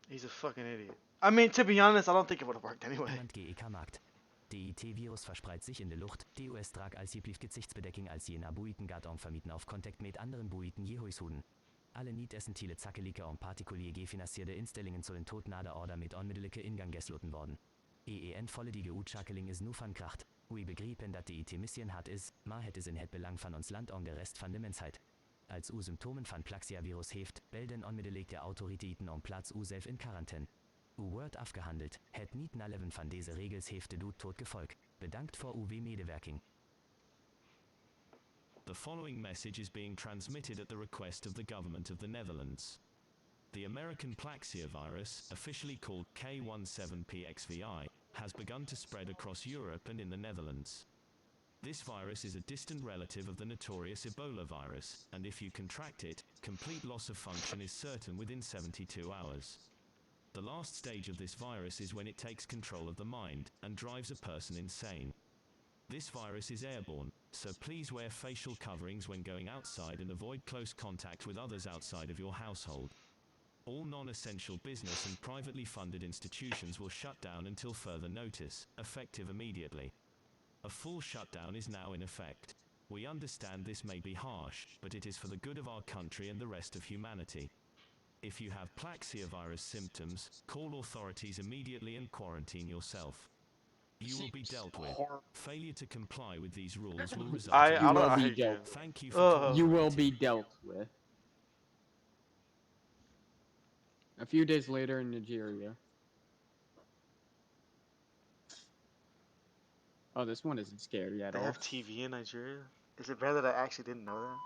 He's a fucking idiot. I mean, to be honest, I don't think it would have worked anyway. Niemand GEK-Markt. DIT-virus verspreidt sich in de lucht. De US draag als jiblief gezichtsbedekking als je na buiten gaat om vermieten auf contact met anderen buiten je huishouden. Alle niet essentiële zakkelijke en particulier gefinancierde instellingen zullen tot na de order met onmiddellijke ingang gesloten worden. EEN volledige uitschakeling is nu van kracht. We begrijpen dat DIT-missie hard is, maar het is in het belang van ons land en de rest van de mensheid. Als u symptomen van Plaxiavirus heeft, belden onmiddellijk de autoriteiten en plaats u zelf in quarantaine. U wordt afgehandeld, het niet naleven van deze regels heeft de dood tot gevolg. Bedankt voor uw medewerking. The following message is being transmitted at the request of the government of the Netherlands. The American Plaxiavirus, officially called K17PXVI, has begun to spread across Europe and in the Netherlands. This virus is a distant relative of the notorious Ebola virus, and if you contract it, complete loss of function is certain within 72 hours. The last stage of this virus is when it takes control of the mind and drives a person insane. This virus is airborne, so please wear facial coverings when going outside and avoid close contact with others outside of your household. All non-essential business and privately funded institutions will shut down until further notice, effective immediately. A full shutdown is now in effect. We understand this may be harsh, but it is for the good of our country and the rest of humanity. If you have Plaxiavirus symptoms, call authorities immediately and quarantine yourself. You will be dealt with. Failure to comply with these rules will result in You will be dealt. Thank you for You will be dealt with. A few days later in Nigeria. Oh, this one isn't scary at They all. have TV in Nigeria? Is it bad that I actually didn't know that?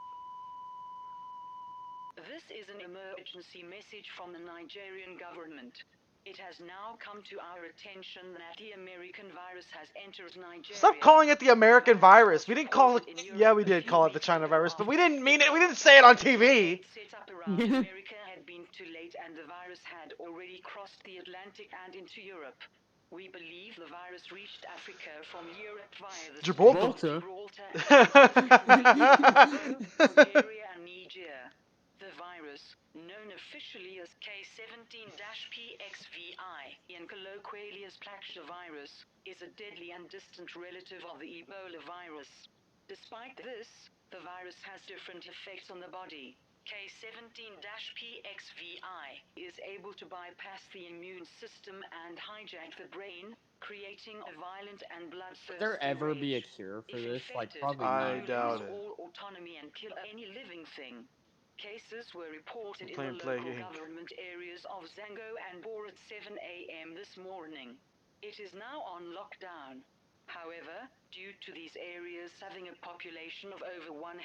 This is an emergency message from the Nigerian government. It has now come to our attention that the American virus has entered Nigeria. Stop calling it the American virus. We didn't call it. Yeah, we did call it the China virus, but we didn't mean it. We didn't say it on TV. Set up around America had been too late, and the virus had already crossed the Atlantic and into Europe. We believe the virus reached Africa from Europe via the Gibraltar. Bulgaria and Niger. The virus, known officially as K17-PXVI, and colloquially as Plaxiavirus, is a deadly and distant relative of the Ebola virus. Despite this, the virus has different effects on the body. K17-PXVI is able to bypass the immune system and hijack the brain, creating a violent and bloodthirsty Will there ever be a rage. cure for If this? Like, infected, probably I not. doubt it. all autonomy and kill any living thing. Cases were reported in Plain the Plague local Inc. government areas of Zango and Bor at 7 a.m. this morning. It is now on lockdown. However, due to these areas having a population of over 100,000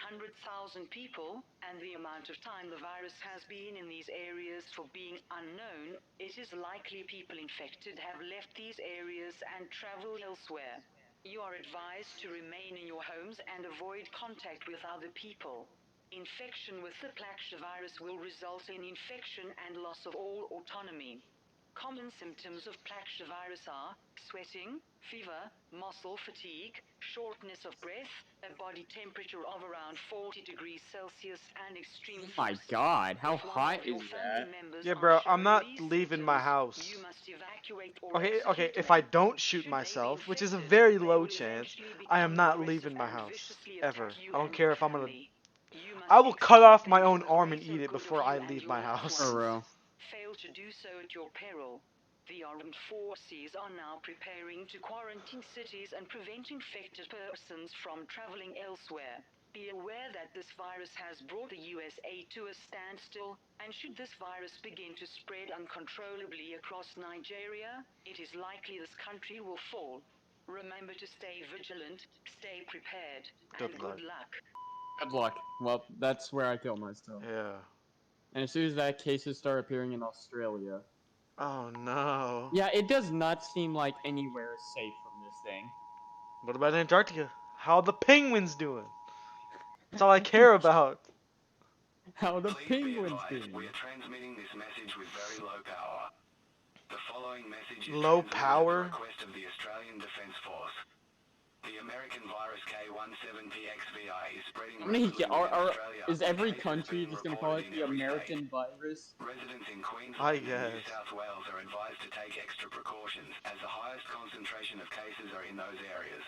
people and the amount of time the virus has been in these areas for being unknown, it is likely people infected have left these areas and traveled elsewhere. You are advised to remain in your homes and avoid contact with other people. Infection with the Plaxiavirus will result in infection and loss of all autonomy. Common symptoms of Plaxiavirus are sweating, fever, muscle fatigue, shortness of breath, a body temperature of around 40 degrees Celsius, and extreme Oh my thirst. god, how If one hot of your is family that? members Yeah, are bro, I'm showing not these leaving my symptoms, house. you must evacuate or Okay, execute if I them. don't shoot Should they be myself, which is a infected, very they low will chance, eventually I am become not aggressive leaving my and house. viciously Ever. attack you I don't and care your if I'm gonna... family. You must I will cut execute off my them for own the arm and greater eat it good of before you I and leave your my loved house. For ones. real. Fail to do so at your peril. The armed forces are now preparing to quarantine cities and prevent infected persons from traveling elsewhere. Be aware that this virus has brought the USA to a standstill, and should this virus begin to spread uncontrollably across Nigeria, it is likely this country will fall. Remember to stay vigilant, stay prepared, and Good good luck. luck. Good luck. Well, that's where I kill myself. Yeah. And as soon as that cases start appearing in Australia. Oh no. Yeah, it does not seem like anywhere is safe from this thing. What about Antarctica? How the penguins doing? That's all I care about. How the Please be penguins advised, doing? we are transmitting this message with very low power. The following message is Low transmitted at power? the request of the Australian Defence Force. The American virus K17PXVI is spreading How many rapidly within Australia, is with every cases country being just gonna call reported it in the every state. American virus? Residents in Queensland I and New guess. South Wales are advised to take extra precautions, as the highest concentration of cases are in those areas.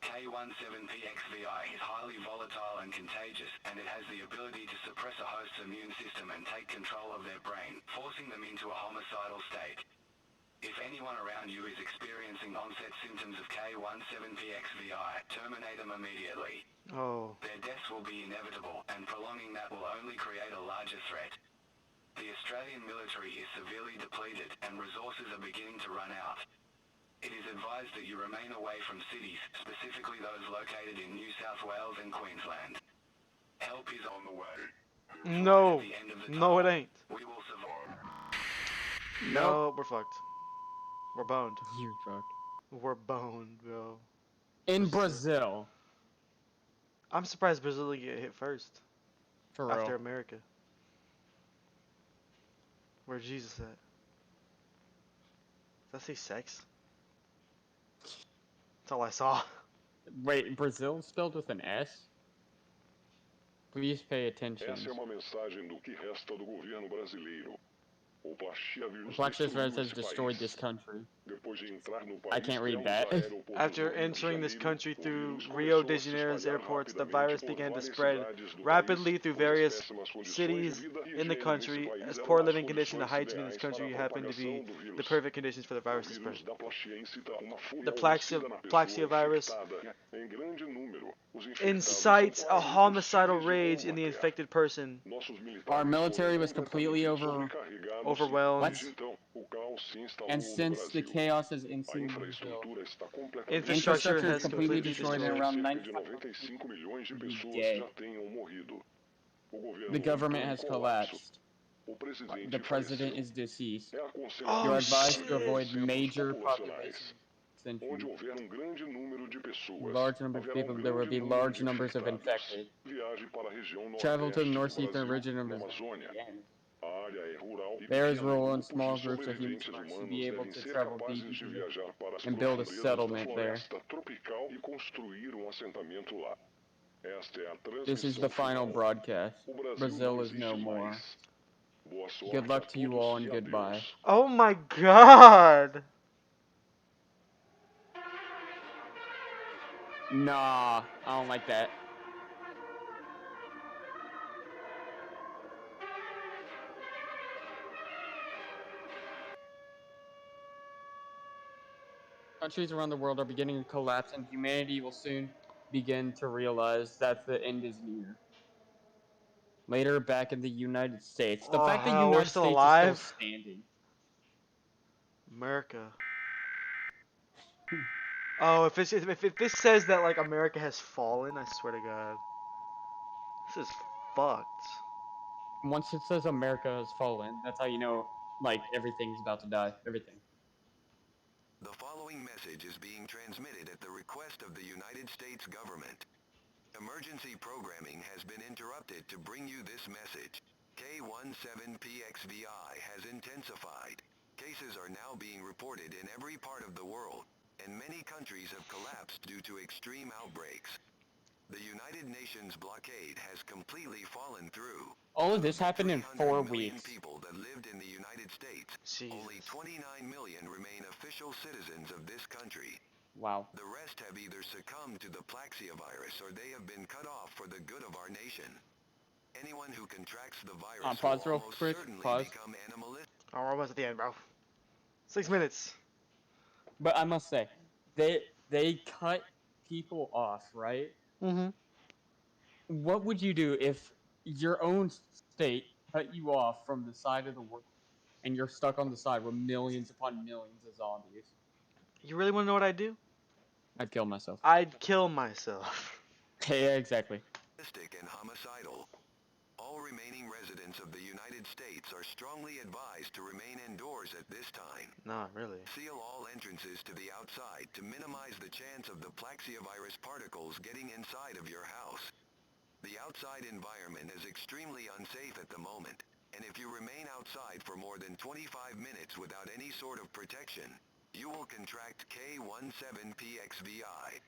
K17PXVI is highly volatile and contagious, and it has the ability to suppress a host's immune system and take control of their brain, forcing them into a homicidal state. If anyone around you is experiencing onset symptoms of K17PXVI, terminate them immediately. Oh. Their deaths will be inevitable, and prolonging that will only create a larger threat. The Australian military is severely depleted, and resources are beginning to run out. It is advised that you remain away from cities, specifically those located in New South Wales and Queensland. Help is on the way. No. No, it ain't. We will survive. No, we're fucked. We're boned. You're fucked. We're boned, bro. In Brazil. I'm surprised Brazil didn't get hit first. For After real. America. Where's Jesus at? Does that say sex? That's all I saw. Wait, Brazil spelled with an S? Please pay attention. Essa é uma mensagem do que resta do governo brasileiro. O Plaxiavirus Plaxiavirus has destruiu esse destroyed país. this country. Depois de entrar no país I can't read pelos that. aeroportos After do Rio de entering this Janeiro, country o through vírus Rio começou de a se Janeiro's espalhar airports, the rapidamente virus por began to várias spread cidades do rapidly país, through onde as various péssimas condições de cities vida e in the higiene country, nesse as país poor eram as living conditions and condições hygiene in this ideais country para a happened to be propagação do the vírus. perfect conditions for the O virus to spread. vírus da plaxiense traz uma fúria The homicida na pessoa Plaxiavirus infectada em grande número. Os infectados incites são a quase homicidal impossíveis de rage in the combater. infected person. Nossos militares Our military foram was completely completamente sobrecarregados overwhelmed. desde então o caos se instalou And no since the Brasil. chaos has A ensued in Brazil, infraestrutura está completamente Infrastructure infrastructure is has completely completely destroyed and destroyed. around cerca de 95 95 milhões de be pessoas dead. já tenham morrido. O governo The government entrou em has colapso. collapsed. O presidente The president faleceu. is deceased. É Oh, aconselhável You're advised to shit. avoid centros major populacionais. population Onde centers. houver grande número de pessoas, Large number of haverá people, there will grande be número large de numbers of infectados. infected. Viaje para a região Travel to the nordeste do northeastern Brasil, region of na Brazil. Amazônia. Again. A área é rural e There is pequena, rural and grupos small de groups of human sobreviventes to humanos be able devem to ser travel capazes deep de into viajar para as and build a profundezas da settlement there. floresta tropical e construir assentamento lá. Esta é a This is the transmissão final final. broadcast. O Brasil Brazil não is no existe more. mais. Boa sorte Good luck a to you todos all e and goodbye. adeus. Oh my god! Nah, I don't like that. Countries around the world are beginning to collapse, and humanity will soon begin to realize that the end is near. Later, back in the United States. The Oh, fact that we're United still States alive? is still standing. America. Oh, if this says that like America has fallen, I swear to God, this is fucked. Once it says America has fallen, that's how you know, like, everything's about to die. Everything. The following message is being transmitted at the request of the United States government. Emergency programming has been interrupted to bring you this message. K17PXVI has intensified. Cases are now being reported in every part of the world, and many countries have collapsed due to extreme outbreaks. The United Nations blockade has completely fallen through. All of this happened in 4 million weeks. people that lived in the United States, only 29 million remain official citizens of this country. Wow. The rest have either succumbed to the Plaxiavirus or they have been cut off for the good of our nation. Anyone who contracts the virus Pause will real almost quick. certainly Pause. become animalistic. Oh, we're almost at the end, bro. 6 minutes. But I must say, they cut people off, right? Mm-hmm. What would you do if your own state cut you off from the side of the world, and you're stuck on the side with millions upon millions of zombies? You really want to know what I'd do? I'd kill myself. I'd kill myself. Yeah, exactly. And homicidal. All remaining residents of the United States are strongly advised to remain indoors at this time. Not really. Seal all entrances to the outside to minimize the chance of the Plaxiavirus particles getting inside of your house. The outside environment is extremely unsafe at the moment, and if you remain outside for more than 25 minutes without any sort of protection, you will contract K17PXVI.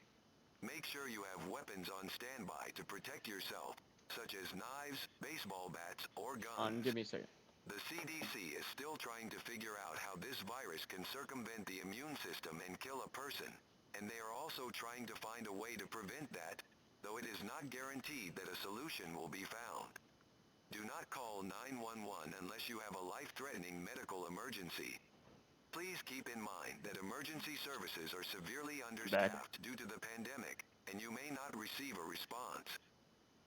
Make sure you have weapons on standby to protect yourself, such as knives, baseball bats, or guns. Give me a second. The CDC is still trying to figure out how this virus can circumvent the immune system and kill a person, and they are also trying to find a way to prevent that, though it is not guaranteed that a solution will be found. Do not call 911 unless you have a life-threatening medical emergency. Please keep in mind that emergency services are severely understaffed due to the pandemic, and you may not receive a response.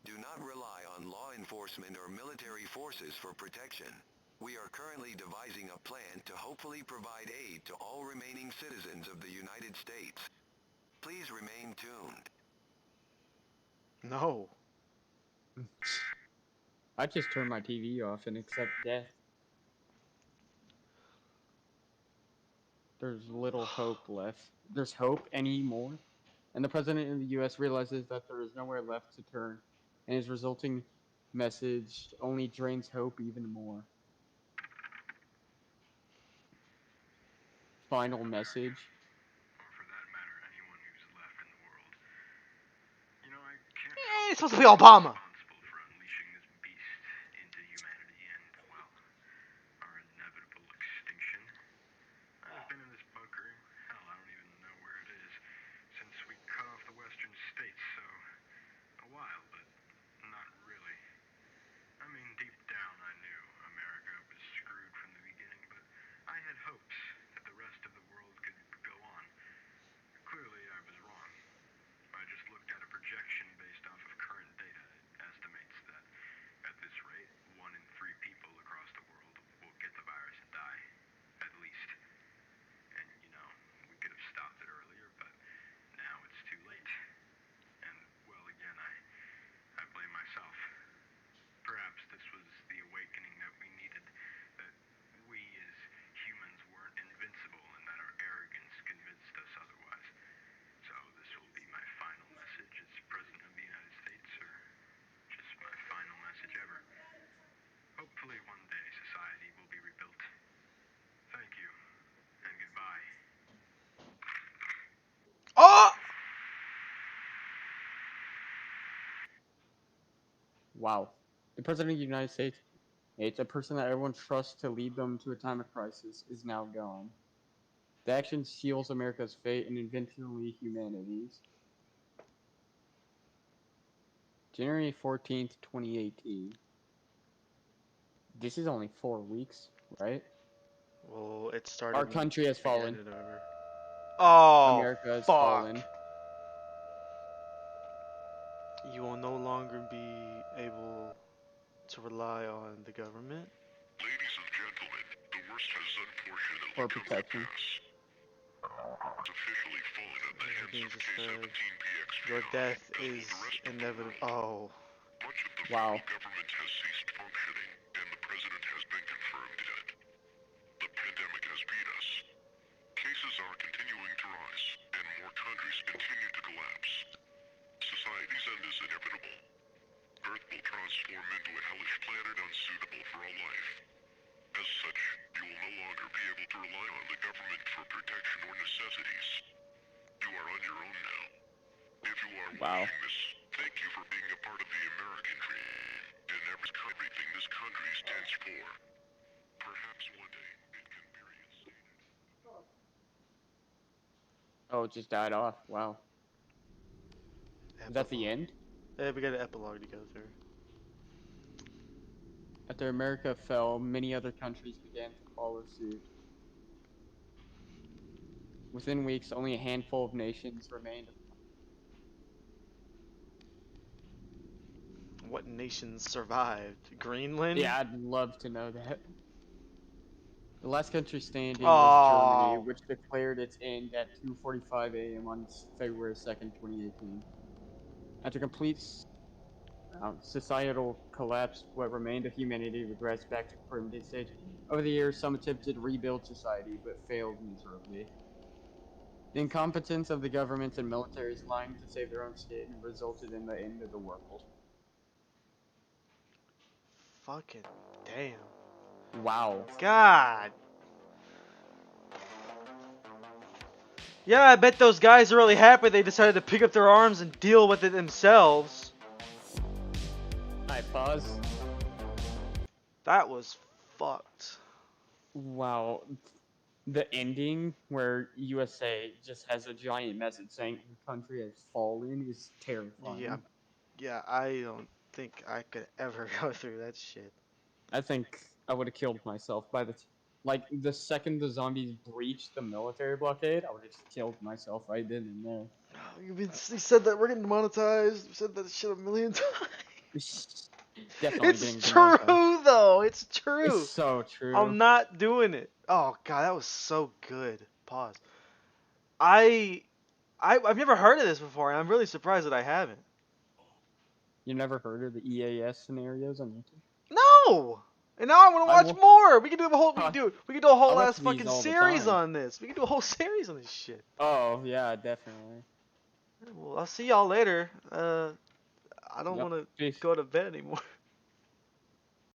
Do not rely on law enforcement or military forces for protection. We are currently devising a plan to hopefully provide aid to all remaining citizens of the United States. Please remain tuned. No. I just turned my TV off and accept death. There's little hope left. There's hope anymore? And the president of the U.S. realizes that there is nowhere left to turn, and his resulting message only drains hope even more. Final message. It's supposed to be Obama. Oh! Wow. The president of the United States, it's a person that everyone trusts to lead them to a time of crisis, is now gone. The action seals America's fate and eventually humanity's. January 14th, 2018. This is only 4 weeks, right? Well, it started. Our country has fallen. Oh, America has fuck. fallen. You will no longer be able to rely on the government. Ladies and gentlemen, the worst has unfortunately Or come to protection. pass. It's officially fallen at the hands of K17PXVI. Your death as will is the rest of the inevitable. world. Oh. Much of the Wow. federal government has ceased functioning, and the president has been confirmed dead. The pandemic has beat us. Cases are continuing to rise, and more countries continue to collapse. Society's end is inevitable. Earth will transform into a hellish planet unsuitable for all life. As such, you will no longer be able to rely on the government for protection or necessities. You are on your own now. If you are watching this, thank you for being a part of the American dream, and everything this country stands for. Perhaps one day it can be reinstated. Oh, it just died off. Wow. Is that the end? Yeah, we got an epilogue to go through. After America fell, many other countries began to follow suit. Within weeks, only a handful of nations remained. What nations survived? Greenland? Yeah, I'd love to know that. The last country standing Oh. was Germany, which declared its end at 2:45 a.m. on February 2nd, 2018. After complete societal collapse, what remained of humanity regressed back to the primitive stage. Over the years, some attempted to rebuild society, but failed miserably. The incompetence of the governments and militaries lying to save their own skin resulted in the end of the world. Fucking damn. Wow. God. Yeah, I bet those guys are really happy they decided to pick up their arms and deal with it themselves. Alright, pause. That was fucked. Wow. The ending where USA just has a giant message saying the country has fallen is terrifying. Yeah, I don't think I could ever go through that shit. I think I would have killed myself by the the second the zombies breached the military blockade, I would have just killed myself right then and there. You said that we're getting demonetized. You said that shit a million times. Definitely It's getting true demonetized. though. It's true. It's so true. I'm not doing it. Oh god, that was so good. Pause. I've never heard of this before, and I'm really surprised that I haven't. You never heard of the EAS scenarios on YouTube? No. And now I want to watch more. We can do the whole. We can do a whole I ass watch these fucking all the series time. on this. We can do a whole series on this shit. Oh yeah, definitely. Well, I'll see y'all later. I don't want to go to bed anymore.